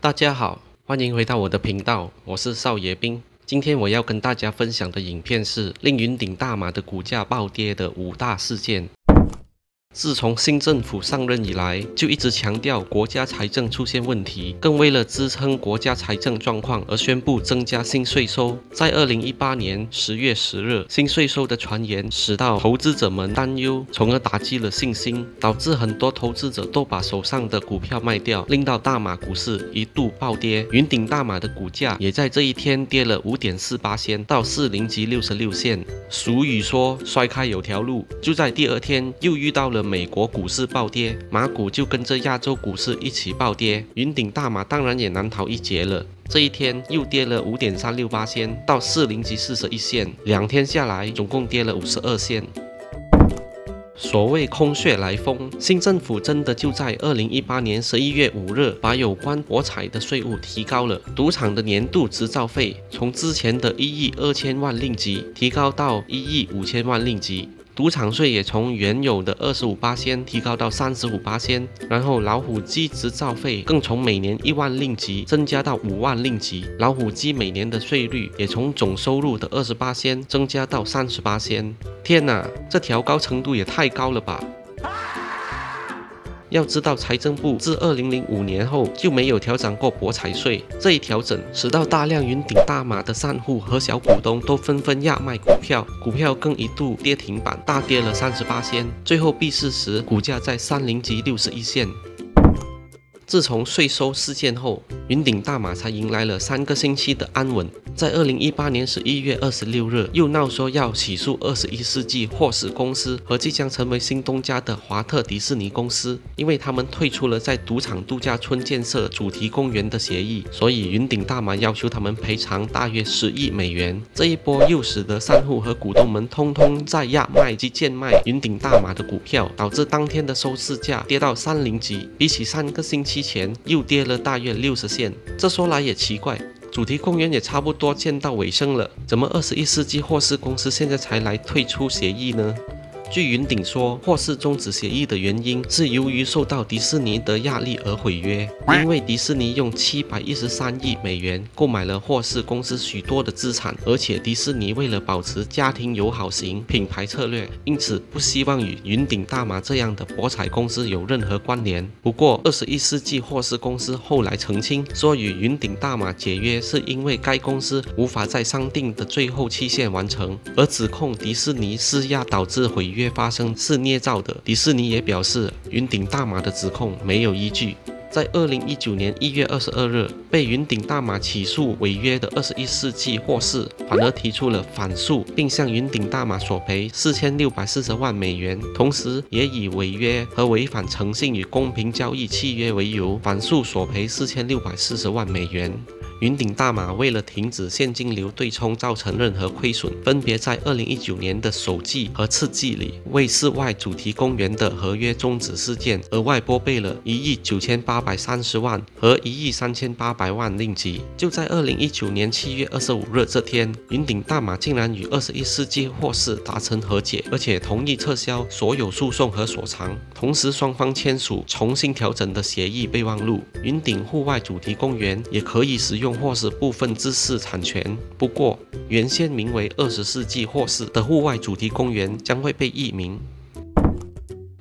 大家好，欢迎回到我的频道，我是少爷兵。今天我要跟大家分享的影片是令云顶大马的股价暴跌的5大事件。自从新政府上任以来，就一直强调国家财政出现问题，更为了支撑国家财政状况而宣布增加新税收。在2018年10月10日，新税收的传言使到投资者们担忧，从而打击了信心，导致很多投资者都把手上的股票卖掉，令到大马股市一度暴跌。云顶大马的股价也在这一天跌了5.48%到40级66线。俗语说摔开有条路，就在第二天又遇到了美国股市暴跌，马股就跟着亚洲股市一起暴跌，云顶大马当然也难逃一劫了。这一天又跌了5.368%到40级41线，2天下来总共跌了52线。所谓空穴来风，新政府真的就在2018年11月5日把有关博彩的税务提高了，赌场的年度执照费从之前的1亿2千万令吉提高到1亿5千万令吉。赌场税也从原有的25%提高到35%，然后老虎机执照费更从每年1万令吉增加到5万令吉，老虎机每年的税率也从总收入的20%增加到30%。天哪，这调高程度也太高了吧！要知道，财政部自2005年后就没有调整过博彩税，这一调整使到大量云顶大马的散户和小股东都纷纷压卖股票，股票更一度跌停板，大跌了38%，最后闭市时股价在30级61线。自从税收事件后，云顶大马才迎来了3个星期的安稳。在2018年11月26日，又闹说要起诉21世纪霍士公司和即将成为新东家的华特迪士尼公司，因为他们退出了在赌场度假村建设主题公园的协议，所以云顶大马要求他们赔偿大约10亿美元。这一波又使得散户和股东们通通在压卖及贱卖云顶大马的股票，导致当天的收市价跌到30级，比起3个星期前又跌了大约60线。这说来也奇怪，主题公园也差不多见到尾声了，怎么21世纪霍士公司现在才来退出协议呢？据云顶说，霍士终止协议的原因是由于受到迪士尼的压力而毁约，因为迪士尼用713亿美元购买了霍士公司许多的资产，而且迪士尼为了保持家庭友好型品牌策略，因此不希望与云顶大马这样的博彩公司有任何关联。不过21世纪霍士公司后来澄清说，与云顶大马解约是因为该公司无法在商定的最后期限完成，而指控迪士尼施压导致毁约发生是捏造的。迪士尼也表示，云顶大马的指控没有依据。在2019年1月22日，被云顶大马起诉违约的21世纪霍士反而提出了反诉，并向云顶大马索赔4640万美元，同时也以违约和违反诚信与公平交易契约为由，反诉索赔4640万美元。云顶大马为了停止现金流对冲造成任何亏损，分别在2019年的首季和次季里，为室外主题公园的合约终止事件额外拨备了1亿9830万和1亿3800万令吉。就在2019年7月25日这天，云顶大马竟然与21世纪霍士达成和解，而且同意撤销所有诉讼和索偿，同时双方签署重新调整的协议备忘录。云顶户外主题公园也可以使用霍士部分知识产权，不过原先名为20世纪霍士的户外主题公园将会被易名。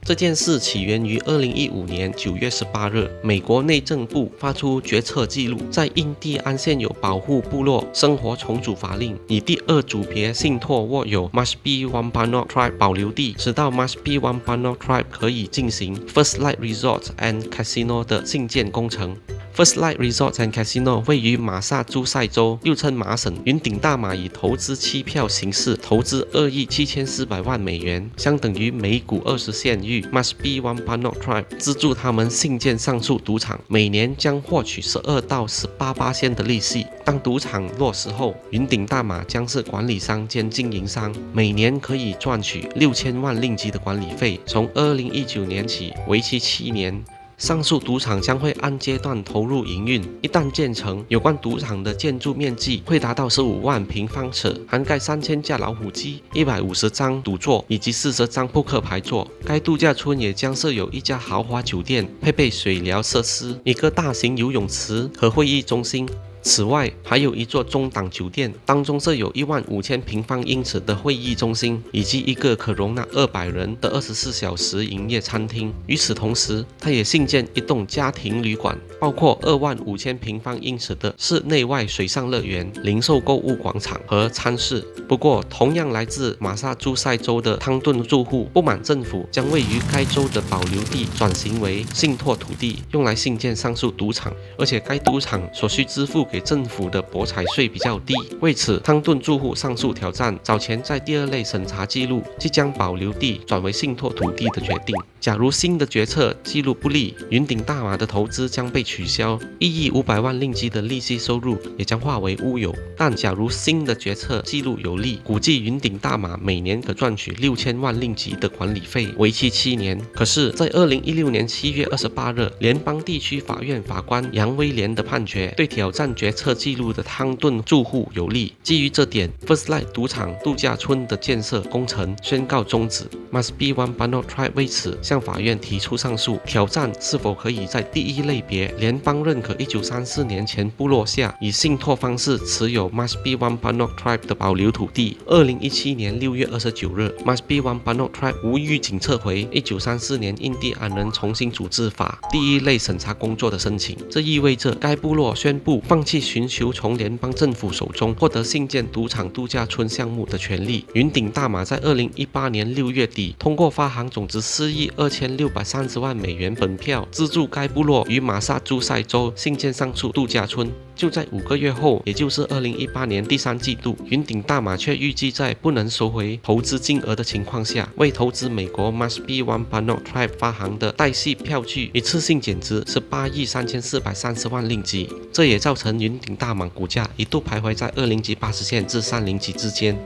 这件事起源于2015年9月18日，美国内政部发出决策记录，在印第安现有保护部落生活重组法令，以第2组别信托握有 Mashpee Wampanoag Tribe 保留地，使到 Mashpee Wampanoag Tribe 可以进行 First Light Resort and Casino 的兴建工程。First Light Resort and Casino 位于马萨诸塞州，又称麻省。云顶大马以投资期票形式投资2亿7400万美元，相等于每股20现与 Mashpee Wampanoag Tribe 资助他们兴建上述赌场，每年将获取12到18% 的利息。当赌场落实后，云顶大马将是管理商兼经营商，每年可以赚取6000万令吉的管理费。从2019年起，为期7年。上述赌场将会按阶段投入营运，一旦建成，有关赌场的建筑面积会达到15万平方尺，涵盖3000架老虎机、150张赌座以及40张扑克牌座。该度假村也将设有一家豪华酒店，配备水疗设施、一个大型游泳池和会议中心。此外，还有一座中档酒店，当中设有15000平方英尺的会议中心，以及一个可容纳200人的24小时营业餐厅。与此同时，它也新建一栋家庭旅馆，包括25000平方英尺的室内外水上乐园、零售购物广场和餐室。不过，同样来自马萨诸塞州的汤顿住户不满政府将位于该州的保留地转型为信托土地，用来兴建上述赌场，而且该赌场所需支付给政府的博彩税比较低。为此，汤顿住户上诉挑战早前在第2类审查记录即将保留地转为信托土地的决定。假如新的决策记录不利，云顶大马的投资将被取消，1亿500万令吉的利息收入也将化为乌有。但假如新的决策记录有利，估计云顶大马每年可赚取6000万令吉的管理费，为期7年。可是，在2016年7月28日，联邦地区法院法官杨威廉的判决对挑战决策记录的汤顿住户有利。基于这点 ，First Light 赌场度假村的建设工程宣告终止。Must Be One Bannock Tribe 为此向法院提出上诉，挑战是否可以在第1类别联邦认可1934年前部落下以信托方式持有 Must Be One Bannock Tribe 的保留土地。2017年6月29日 ，Must Be One Bannock Tribe 无预警撤回1934年印第安人重新组织法第1类审查工作的申请。这意味着该部落宣布放弃寻求从联邦政府手中获得兴建赌场度假村项目的权利。云顶大马在2018年6月底通过发行总值4亿2630万美元本票，资助该部落于马萨诸塞州兴建上述度假村。就在5个月后，也就是2018年第3季度，云顶大马却预计在不能收回投资金额的情况下，为投资美国 Must Be One Bannock Tribe 发行的代系票据一次性减值18亿3430万令吉。这也造成云顶大马股价一度徘徊在20级80线至30级之间。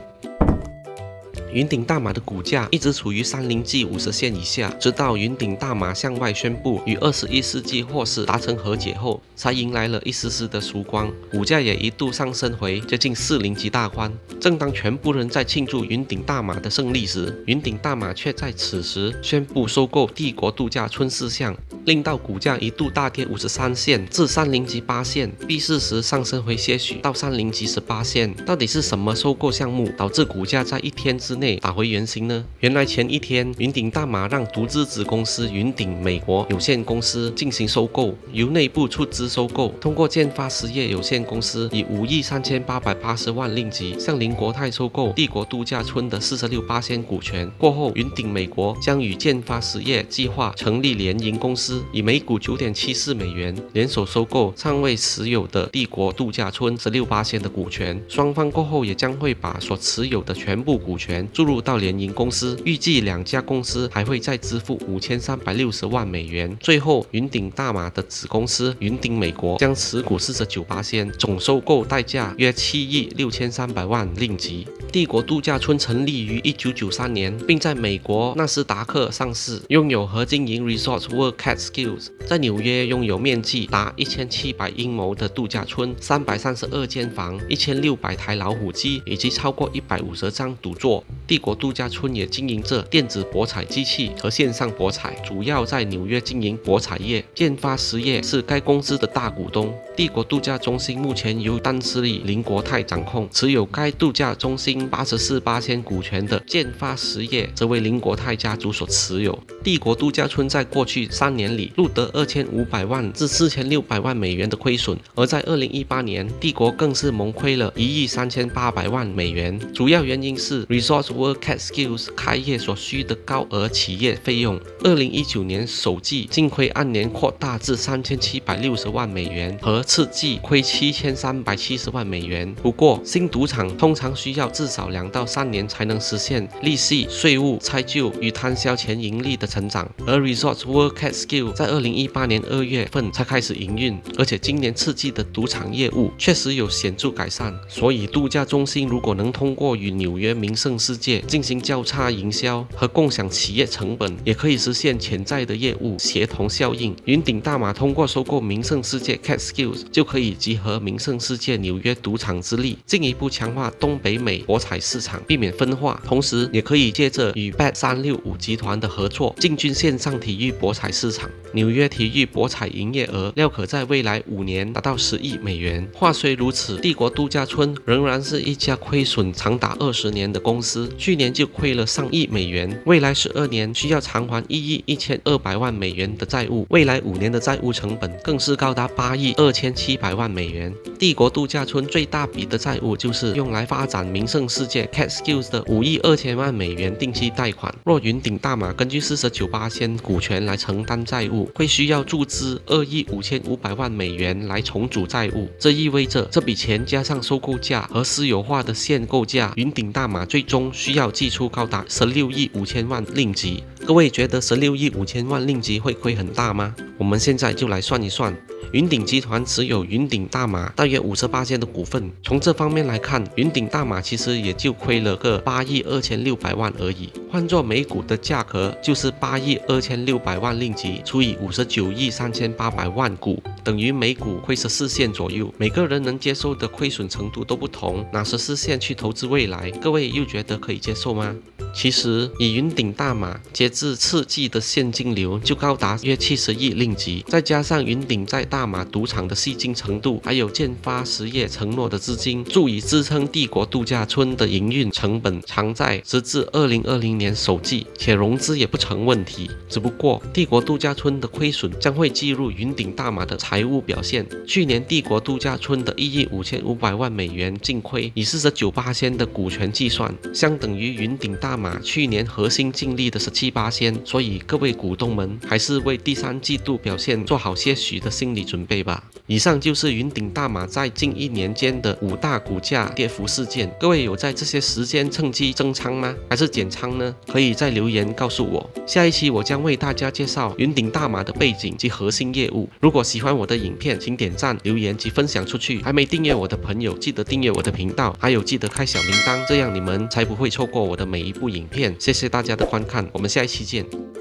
云顶大马的股价一直处于30级50线以下，直到云顶大马向外宣布与21世纪霍士达成和解后，才迎来了一丝丝的曙光，股价也一度上升回接近40级大关。正当全部人在庆祝云顶大马的胜利时，云顶大马却在此时宣布收购帝国度假村4项，令到股价一度大跌53线至30级8线，闭市时上升回些许到30级18线。到底是什么收购项目导致股价在1天之内打回原形呢？原来前一天，云顶大马让独资子公司云顶美国有限公司进行收购，由内部出资收购，通过建发实业有限公司以5亿3880万令吉向林国泰收购帝国度假村的46%股权。过后，云顶美国将与建发实业计划成立联营公司，以每股9.74美元联手收购尚未持有的帝国度假村16%的股权。双方过后也将会把所持有的全部股权注入到联营公司，预计2家公司还会再支付5360万美元。最后，云顶大马的子公司云顶美国将持股49%，总收购代价约7亿6300万令吉。帝国度假村成立于1993年，并在美国纳斯达克上市，拥有和经营 Resorts World Catskills， 在纽约拥有面积达1700英亩的度假村，332间房，1600台老虎机以及超过150张赌座。帝国度假村也经营着电子博彩机器和线上博彩，主要在纽约经营博彩业。建发实业是该公司的大股东。帝国度假中心目前由丹斯利林国泰掌控，持有该度假中心84%股权的建发实业则为林国泰家族所持有。帝国度假村在过去3年里录得2500万至4600万美元的亏损，而在2018年，帝国更是蒙亏了1亿3800万美元。主要原因是 Resorts World Catskills 开业所需的高额企业费用。2019年首季净亏按年扩大至3760万美元，和次季亏7370万美元。不过，新赌场通常需要至少2到3年才能实现利息、税务、拆旧与摊销前盈利的成长，而 Resorts World Catskills 在2018年2月份才开始营运，而且今年次季的赌场业务确实有显著改善。所以，度假中心如果能通过与纽约名胜世界界进行交叉营销和共享企业成本，也可以实现潜在的业务协同效应。云顶大马通过收购名胜世界 Catskills 就可以集合名胜世界纽约赌场之力，进一步强化东北美博彩市场，避免分化。同时，也可以借着与 Bet365 集团的合作，进军线上体育博彩市场。纽约体育博彩营业额料可在未来5年达到10亿美元。话虽如此，帝国度假村仍然是一家亏损长达20年的公司，去年就亏了上亿美元，未来12年需要偿还1亿1200万美元的债务，未来5年的债务成本更是高达8亿2700万美元。帝国度假村最大笔的债务就是用来发展名胜世界 Catskills 的5亿2000万美元定期贷款。若云顶大马根据49%股权来承担债务，会需要注资2亿5500万美元来重组债务。这意味着这笔钱加上收购价和私有化的限购价，云顶大马最终需要寄出高达16亿5000万令吉。各位觉得16亿5000万令吉会亏很大吗？我们现在就来算一算。云顶集团持有云顶大马大约58%的股份，从这方面来看，云顶大马其实也就亏了个8亿2600万而已。换作每股的价格就是8亿2600万令吉除以59亿3800万股，等于每股亏14仙左右。每个人能接受的亏损程度都不同，拿14仙去投资未来，各位又觉得可以接受吗？其实，以云顶大马截至次季的现金流就高达约70亿令吉，再加上云顶在大马赌场的吸金程度，还有建发实业承诺的资金，足以支撑帝国度假村的营运成本常在直至2020年首季，且融资也不成问题。只不过，帝国度假村的亏损将会计入云顶大马的财务表现。去年帝国度假村的1亿5500万美元净亏，以49%的股权计算，相等于云顶大马去年核心净利的17%，所以各位股东们还是为第3季度表现做好些许的心理准备吧。以上就是云顶大马在近1年间的5大股价跌幅事件，各位有在这些时间趁机增仓吗？还是减仓呢？可以在留言告诉我。下一期我将为大家介绍云顶大马的背景及核心业务。如果喜欢我的影片，请点赞、留言及分享出去。还没订阅我的朋友，记得订阅我的频道，还有记得开小铃铛，这样你们才不会错过我的每一部影片。谢谢大家的观看，我们下一期见。